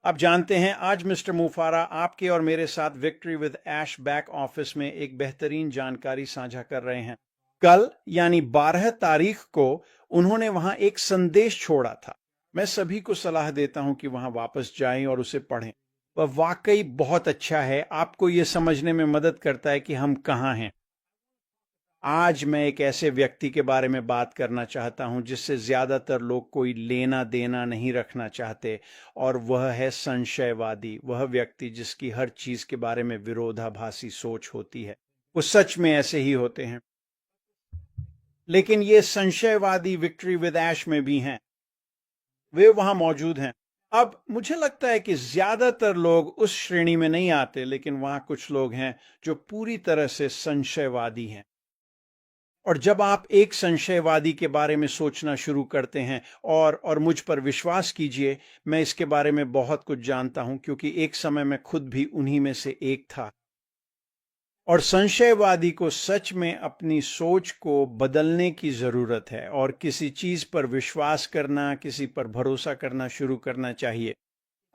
आप जानते हैं, आज मिस्टर मुफारा आपके और मेरे साथ victory with Ash back office में एक बेहतरीन जानकारी साझा कर रहे हैं। कल यानी 12 तारीख को उन्होंने वहां एक संदेश छोड़ा था। मैं सभी को सलाह देता हूं कि वहां वापस जाएं और उसे पढ़ें। वह वाकई बहुत अच्छा है, आपको यह समझने में मदद करता है कि हम कहां हैं। आज मैं एक ऐसे व्यक्ति के बारे में बात करना चाहता हूं जिससे ज्यादातर लोग कोई लेना देना नहीं रखना चाहते, और वह है संशयवादी। वह व्यक्ति जिसकी हर चीज के बारे में विरोधाभासी सोच होती है। वो सच में ऐसे ही होते हैं, लेकिन ये संशयवादी विक्ट्री विद ऐश में भी हैं। वे वहां मौजूद हैं। अब मुझे लगता है कि ज्यादातर लोग उस श्रेणी में नहीं आते, लेकिन वहां कुछ लोग हैं जो पूरी तरह से संशयवादी हैं। और जब आप एक संशयवादी के बारे में सोचना शुरू करते हैं, और मुझ पर विश्वास कीजिए, मैं इसके बारे में बहुत कुछ जानता हूं, क्योंकि एक समय मैं खुद भी उन्हीं में से एक था। और संशयवादी को सच में अपनी सोच को बदलने की जरूरत है और किसी चीज पर विश्वास करना, किसी पर भरोसा करना शुरू करना चाहिए।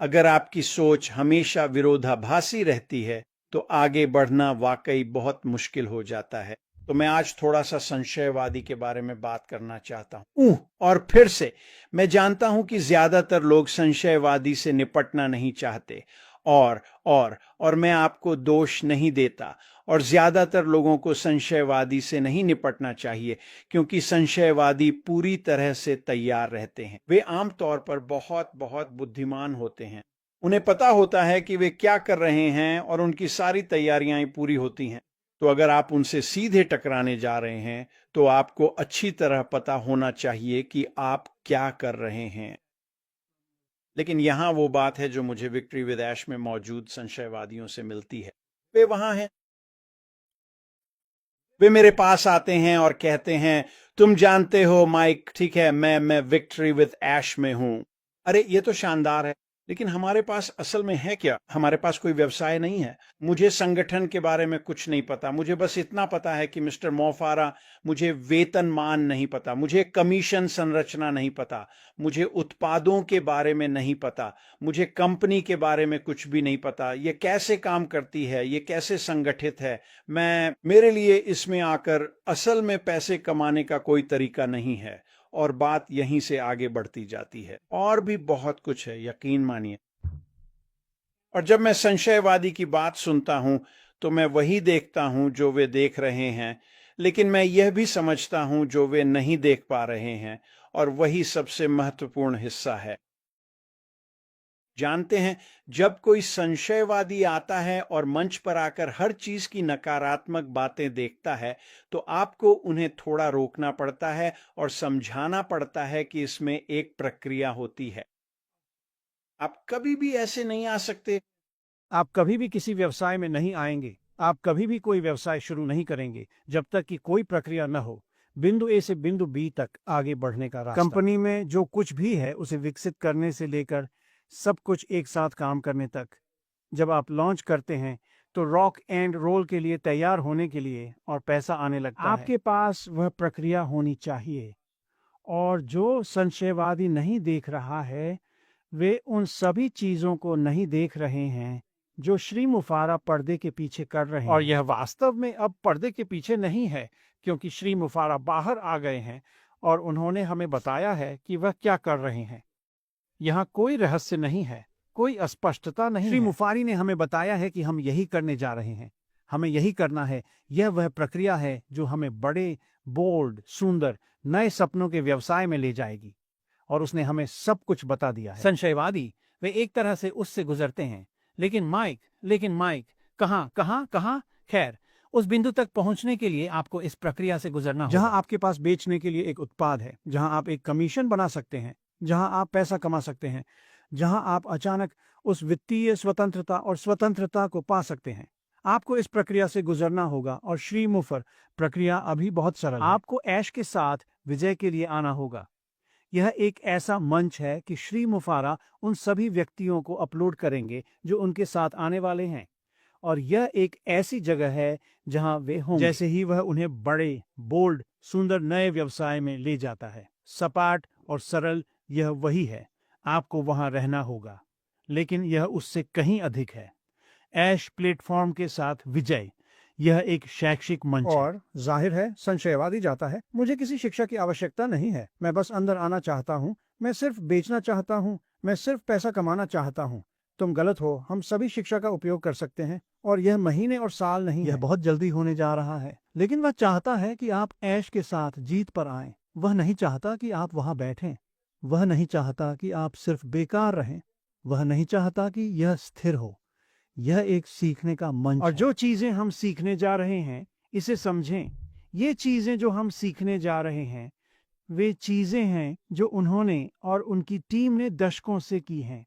अगर आपकी सोच हमेशा विरोधाभासी रहती है तो आगे बढ़ना वाकई बहुत मुश्किल हो जाता है। तो मैं आज थोड़ा सा संशयवादी के बारे में बात करना चाहता हूं। और फिर से मैं जानता हूं कि ज्यादातर लोग संशयवादी से निपटना नहीं चाहते, और मैं आपको दोष नहीं देता। और ज्यादातर लोगों को संशयवादी से नहीं निपटना चाहिए, क्योंकि संशयवादी पूरी तरह से तैयार रहते हैं। वे आमतौर पर बहुत बहुत बुद्धिमान होते हैं। उन्हें पता होता है कि वे क्या कर रहे हैं और उनकी सारी तैयारियां पूरी होती हैं। तो अगर आप उनसे सीधे टकराने जा रहे हैं तो आपको अच्छी तरह पता होना चाहिए कि आप क्या कर रहे हैं। लेकिन यहां वो बात है जो मुझे विक्ट्री विद ऐश में मौजूद संशयवादियों से मिलती है। वे वहां हैं। वे मेरे पास आते हैं और कहते हैं, तुम जानते हो माइक, ठीक है, मैं विक्ट्री विद ऐश में हूं। अरे ये तो शानदार है, लेकिन हमारे पास असल में है क्या? हमारे पास कोई व्यवसाय नहीं है। मुझे संगठन के बारे में कुछ नहीं पता। मुझे बस इतना पता है कि मिस्टर मोफारा, मुझे वेतनमान नहीं पता, मुझे कमीशन संरचना नहीं पता, मुझे उत्पादों के बारे में नहीं पता, मुझे कंपनी के बारे में कुछ भी नहीं पता। ये कैसे काम करती है, ये कैसे संगठित है। मेरे लिए इसमें आकर असल में पैसे कमाने का कोई तरीका नहीं है। और बात यहीं से आगे बढ़ती जाती है। और भी बहुत कुछ है, यकीन मानिए। और जब मैं संशयवादी की बात सुनता हूं तो मैं वही देखता हूं जो वे देख रहे हैं, लेकिन मैं यह भी समझता हूं जो वे नहीं देख पा रहे हैं, और वही सबसे महत्वपूर्ण हिस्सा है। जानते हैं, जब कोई संशयवादी आता है और मंच पर आकर हर चीज की नकारात्मक बातें देखता है, तो आपको उन्हें थोड़ा रोकना पड़ता है और समझाना पड़ता है कि इसमें एक प्रक्रिया होती है। आप कभी भी ऐसे नहीं आ सकते। आप कभी भी किसी व्यवसाय में नहीं आएंगे, आप कभी भी कोई व्यवसाय शुरू नहीं करेंगे जब तक कि कोई प्रक्रिया न हो। बिंदु ए से बिंदु बी तक आगे बढ़ने का रास्ता। कंपनी में जो कुछ भी है उसे विकसित करने से लेकर सब कुछ एक साथ काम करने तक। जब आप लॉन्च करते हैं तो रॉक एंड रोल के लिए तैयार होने के लिए और पैसा आने लगता है। आपके पास वह प्रक्रिया होनी चाहिए। और जो संशयवादी नहीं देख रहा है, वे उन सभी चीजों को नहीं देख रहे हैं जो श्री मुफारा पर्दे के पीछे कर रहे हैं। और यह वास्तव में अब पर्दे के पीछे नहीं है, क्योंकि श्री मुफारा बाहर आ गए हैं और उन्होंने हमें बताया है कि वह क्या कर रहे हैं। यहाँ कोई रहस्य नहीं है, कोई अस्पष्टता नहीं। श्री मुफारी ने हमें बताया है कि हम यही करने जा रहे हैं, हमें यही करना है। यह वह प्रक्रिया है जो हमें बड़े, बोल्ड, सुंदर, नए सपनों के व्यवसाय में ले जाएगी। और उसने हमें सब कुछ बता दिया है। संशयवादी वे एक तरह से उससे गुजरते हैं, लेकिन माइक कहाँ कहाँ कहाँ? खैर, उस बिंदु तक पहुंचने के लिए आपको इस प्रक्रिया से गुजरना होगा जहां आपके पास बेचने के लिए एक उत्पाद है, जहां आप एक कमीशन बना सकते हैं, जहां आप पैसा कमा सकते हैं, जहां आप अचानक उस वित्तीय स्वतंत्रता और स्वतंत्रता को पा सकते हैं। आपको इस प्रक्रिया से गुजरना होगा। और श्री मुफर, प्रक्रिया अभी बहुत सरल है। आपको ऐश के साथ विजय के लिए आना होगा। यह एक ऐसा मंच है कि श्री मुफारा उन सभी व्यक्तियों को अपलोड करेंगे जो उनके साथ आने वाले हैं। और यह एक ऐसी जगह है जहां वे होंगे। जैसे ही वह उन्हें बड़े, बोल्ड, सुंदर नए व्यवसाय में ले जाता है, सपाट और सरल, यह वही है। आपको वहां रहना होगा। लेकिन यह उससे कहीं अधिक है। ऐश प्लेटफॉर्म के साथ विजय, यह एक शैक्षिक मंच है। और जाहिर है संशयवादी जाता है, मुझे किसी शिक्षा की आवश्यकता नहीं है, मैं बस अंदर आना चाहता हूँ, मैं सिर्फ बेचना चाहता हूँ, मैं सिर्फ पैसा कमाना चाहता हूँ। तुम गलत हो, हम सभी शिक्षा का उपयोग कर सकते हैं, और यह महीने और साल नहीं, यह बहुत जल्दी होने जा रहा है। लेकिन वह चाहता है कि आप ऐश के साथ जीत पर आएं। वह नहीं चाहता कि आप वहां बैठें, वह नहीं चाहता कि आप सिर्फ बेकार रहें, वह नहीं चाहता कि यह स्थिर हो। यह एक सीखने का मंच और जो चीजें हम सीखने जा रहे हैं, इसे समझें, ये चीजें जो हम सीखने जा रहे हैं वे चीजें हैं जो उन्होंने और उनकी टीम ने दशकों से की हैं,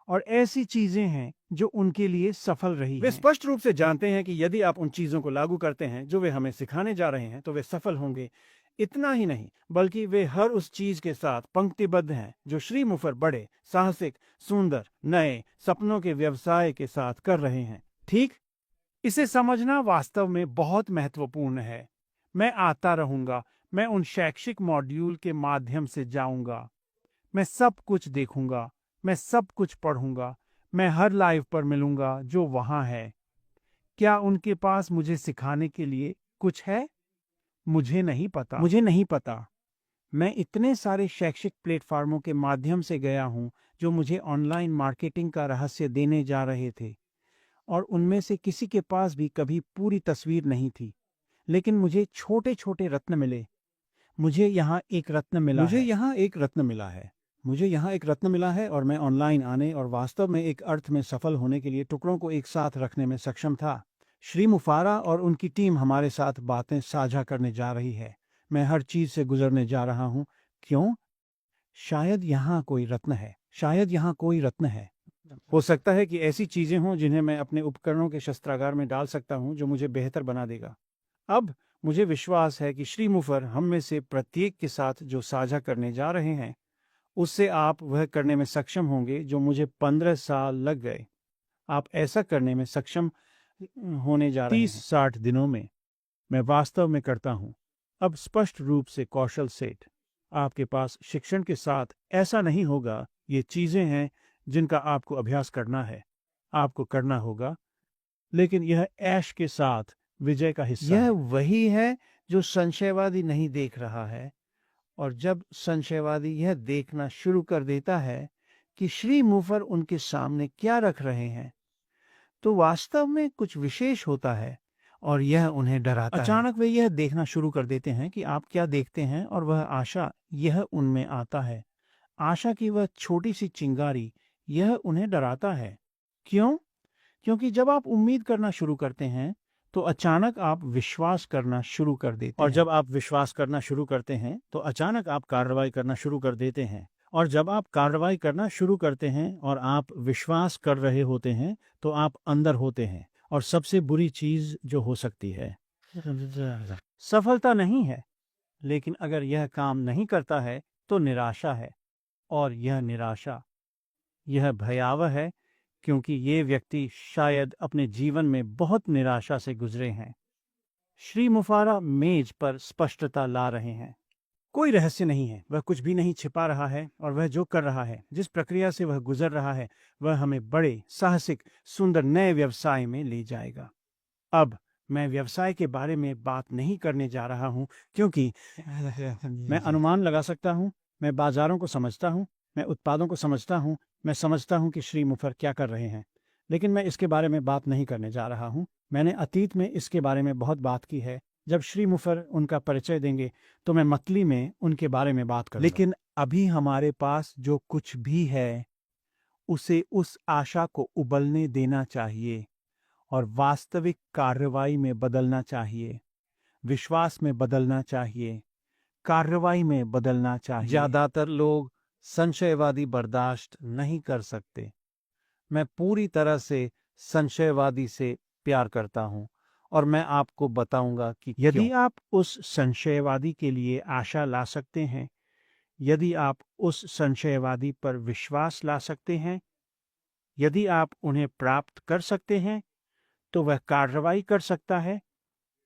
और ऐसी चीजें हैं जो उनके लिए सफल रही हैं। वे स्पष्ट रूप से जानते हैं कि यदि आप उन चीजों को लागू करते हैं जो वे हमें सिखाने जा रहे हैं तो वे सफल होंगे। इतना ही नहीं, बल्कि वे हर उस चीज के साथ पंक्तिबद्ध हैं जो श्री मुफर बड़े साहसिक सुंदर नए सपनों के व्यवसाय के साथ कर रहे हैं। ठीक, इसे समझना वास्तव में बहुत महत्वपूर्ण है। मैं आता रहूंगा, मैं उन शैक्षिक मॉड्यूल के माध्यम से जाऊंगा, मैं सब कुछ देखूंगा, मैं सब कुछ पढ़ूंगा, मैं हर लाइव पर मिलूंगा जो वहां है। क्या उनके पास मुझे सिखाने के लिए कुछ है? मुझे नहीं पता, मुझे नहीं पता। मैं इतने सारे शैक्षिक प्लेटफॉर्मों के माध्यम से गया हूं जो मुझे ऑनलाइन मार्केटिंग का रहस्य देने जा रहे थे, और उनमें से किसी के पास भी कभी पूरी तस्वीर नहीं थी, लेकिन मुझे छोटे छोटे रत्न मिले। मुझे यहाँ एक रत्न मिला मुझे है। यहाँ एक रत्न मिला है। मुझे यहाँ एक रत्न मिला है, और मैं ऑनलाइन आने और वास्तव में एक अर्थ में सफल होने के लिए टुकड़ों को एक साथ रखने में सक्षम था। श्री मुफारा और उनकी टीम हमारे साथ बातें साझा करने जा रही है। मैं हर चीज से गुजरने जा रहा हूँ। क्यों? शायद यहाँ कोई रत्न है, शायद यहाँ कोई रत्न है। हो सकता है कि ऐसी चीजें हों जिन्हें मैं अपने उपकरणों के शस्त्रागार में डाल सकता हूँ, जो मुझे बेहतर बना देगा। अब मुझे विश्वास है कि श्री मुफर हम में से प्रत्येक के साथ जो साझा करने जा रहे हैं, उससे आप वह करने में सक्षम होंगे जो मुझे 15 साल लग गए। आप ऐसा करने में सक्षम होने जा रहे हैं 30-60 दिनों में। मैं वास्तव में करता हूँ। अब स्पष्ट रूप से कौशल सेट, आपके पास शिक्षण के साथ ऐसा नहीं होगा। ये चीजें हैं जिनका आपको अभ्यास करना है, आपको करना होगा, लेकिन यह ऐश के साथ विजय का हिस्सा यह वही है जो संशयवादी नहीं देख रहा है। और जब संशयवादी यह देखना शुरू कर देता है कि श्री मुफर उनके सामने क्या रख रहे हैं, तो वास्तव में कुछ विशेष होता है, और यह उन्हें डराता है। अचानक वे यह देखना शुरू कर देते हैं कि आप क्या देखते हैं, और वह आशा, यह उनमें आता है। आशा की वह छोटी सी चिंगारी, यह उन्हें डराता है। क्यों? क्योंकि जब आप उम्मीद करना शुरू करते हैं तो अचानक आप विश्वास करना शुरू कर देते हैं, और जब आप विश्वास करना शुरू करते हैं तो अचानक आप कार्रवाई करना शुरू कर देते हैं, और जब आप कार्रवाई करना शुरू करते हैं और आप विश्वास कर रहे होते हैं तो आप अंदर होते हैं। और सबसे बुरी चीज जो हो सकती है सफलता नहीं है, लेकिन अगर यह काम नहीं करता है तो निराशा है, और यह निराशा, यह भयावह है, क्योंकि ये व्यक्ति शायद अपने जीवन में बहुत निराशा से गुजरे हैं। श्री मुफारा मेज पर स्पष्टता ला रहे हैं। कोई रहस्य नहीं है, वह कुछ भी नहीं छिपा रहा है, और वह जो कर रहा है, जिस प्रक्रिया से वह गुजर रहा है, वह हमें बड़े साहसिक सुंदर नए व्यवसाय में ले जाएगा। अब मैं व्यवसाय के बारे में बात नहीं करने जा रहा हूं, क्योंकि मैं अनुमान लगा सकता हूं, मैं बाजारों को समझता हूं, मैं उत्पादों को समझता हूं, मैं समझता हूं कि श्री मुफर क्या कर रहे हैं, लेकिन मैं इसके बारे में बात नहीं करने जा रहा हूं। मैंने अतीत में इसके बारे में बहुत बात की है। जब श्री मुफर उनका परिचय देंगे तो मैं मतली में उनके बारे में बात करूंगा। लेकिन अभी हमारे पास जो कुछ भी है उसे उस आशा को उबलने देना चाहिए और वास्तविक कार्रवाई में बदलना चाहिए, विश्वास में बदलना चाहिए, कार्रवाई में बदलना चाहिए। ज्यादातर लोग संशयवादी बर्दाश्त नहीं कर सकते। मैं पूरी तरह से संशयवादी से प्यार करता हूं, और मैं आपको बताऊंगा कि यदि आप उस संशयवादी के लिए आशा ला सकते हैं, यदि आप उस संशयवादी पर विश्वास ला सकते हैं, यदि आप उन्हें प्राप्त कर सकते हैं, तो वह कार्रवाई कर सकता है।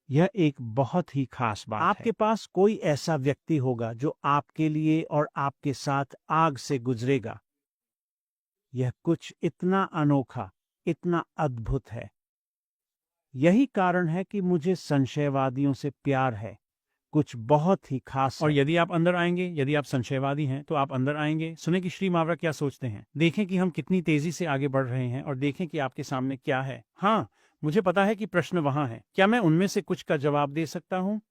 यह एक बहुत ही खास बात है। आपके पास कोई ऐसा व्यक्ति होगा जो आपके लिए और आपके साथ आग से गुजरेगा। यह कुछ इतना अनोखा, इतना अद्भुत है। यही कारण है कि मुझे संशयवादियों से प्यार है। कुछ बहुत ही खास और है। यदि आप अंदर आएंगे, यदि आप संशयवादी हैं, तो आप अंदर आएंगे, सुने कि श्री मावरा क्या सोचते हैं, देखें कि हम कितनी तेजी से आगे बढ़ रहे हैं और देखें कि आपके सामने क्या है। हाँ, मुझे पता है कि प्रश्न वहां है। क्या मैं उनमें से कुछ का जवाब दे सकता हूँ?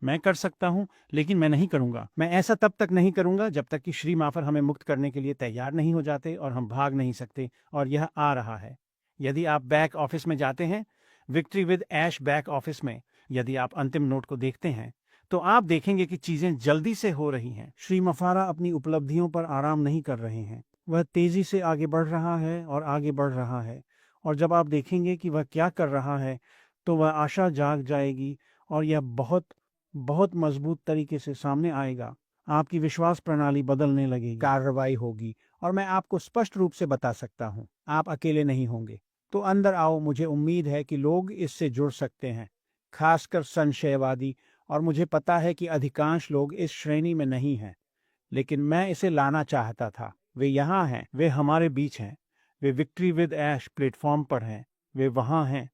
मैं कर सकता हूँ, लेकिन मैं नहीं करूंगा। मैं ऐसा तब तक नहीं करूंगा जब तक कि श्री माफर हमें मुक्त करने के लिए तैयार नहीं हो जाते और हम भाग नहीं सकते। और यह आ रहा है। यदि आप बैक ऑफिस में जाते हैं, victory with Ash back office में, यदि आप अंतिम नोट को देखते हैं, तो आप देखेंगे कि चीजें जल्दी से हो रही हैं। श्री मफारा अपनी उपलब्धियों पर आराम नहीं कर रहे हैं। वह तेजी से आगे बढ़ रहा है और आगे बढ़ रहा है। और जब आप देखेंगे कि वह क्या कर रहा है, तो वह आशा जाग जाएगी और यह बहुत बहुत मजबूत तरीके से सामने आएगा। आपकी विश्वास प्रणाली बदलने लगेगी, कार्रवाई होगी। और मैं आपको स्पष्ट रूप से बता सकता हूँ, आप अकेले नहीं होंगे। तो अंदर आओ, मुझे उम्मीद है कि लोग इससे जुड़ सकते हैं, खासकर संशयवादी। और मुझे पता है कि अधिकांश लोग इस श्रेणी में नहीं हैं, लेकिन मैं इसे लाना चाहता था। वे यहाँ हैं, वे हमारे बीच हैं, वे विक्ट्री विद ऐश प्लेटफॉर्म पर हैं, वे वहाँ हैं,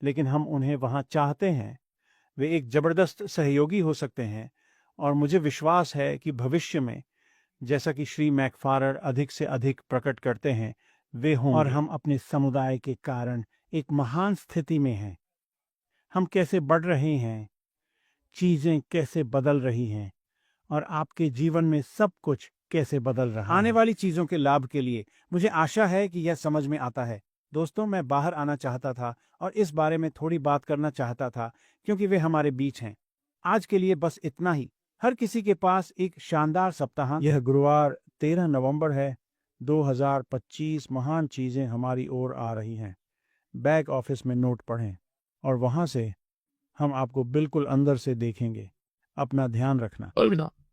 लेकिन हम उन्हें वहाँ चाहते हैं। वे एक जबरदस्त सहयोगी हो सकते हैं। और मुझे विश्वास है कि भविष्य में, जैसा कि श्री मैकफारर अधिक से अधिक प्रकट करते हैं, वे होंगे। और हम अपने समुदाय के कारण एक महान स्थिति में हैं। हम कैसे बढ़ रहे हैं, चीजें कैसे बदल रही हैं, और आपके जीवन में सब कुछ कैसे बदल रहा है। आने वाली चीजों के लाभ के लिए मुझे आशा है कि यह समझ में आता है। दोस्तों, मैं बाहर आना चाहता था और इस बारे में थोड़ी बात करना चाहता था, क्योंकि वे हमारे बीच हैं। आज के लिए बस इतना ही। हर किसी के पास एक शानदार सप्ताह। यह गुरुवार 13 नवंबर है, 2025। महान चीजें हमारी ओर आ रही हैं। बैक ऑफिस में नोट पढ़ें और वहां से हम आपको बिल्कुल अंदर से देखेंगे। अपना ध्यान रखना। Olvida.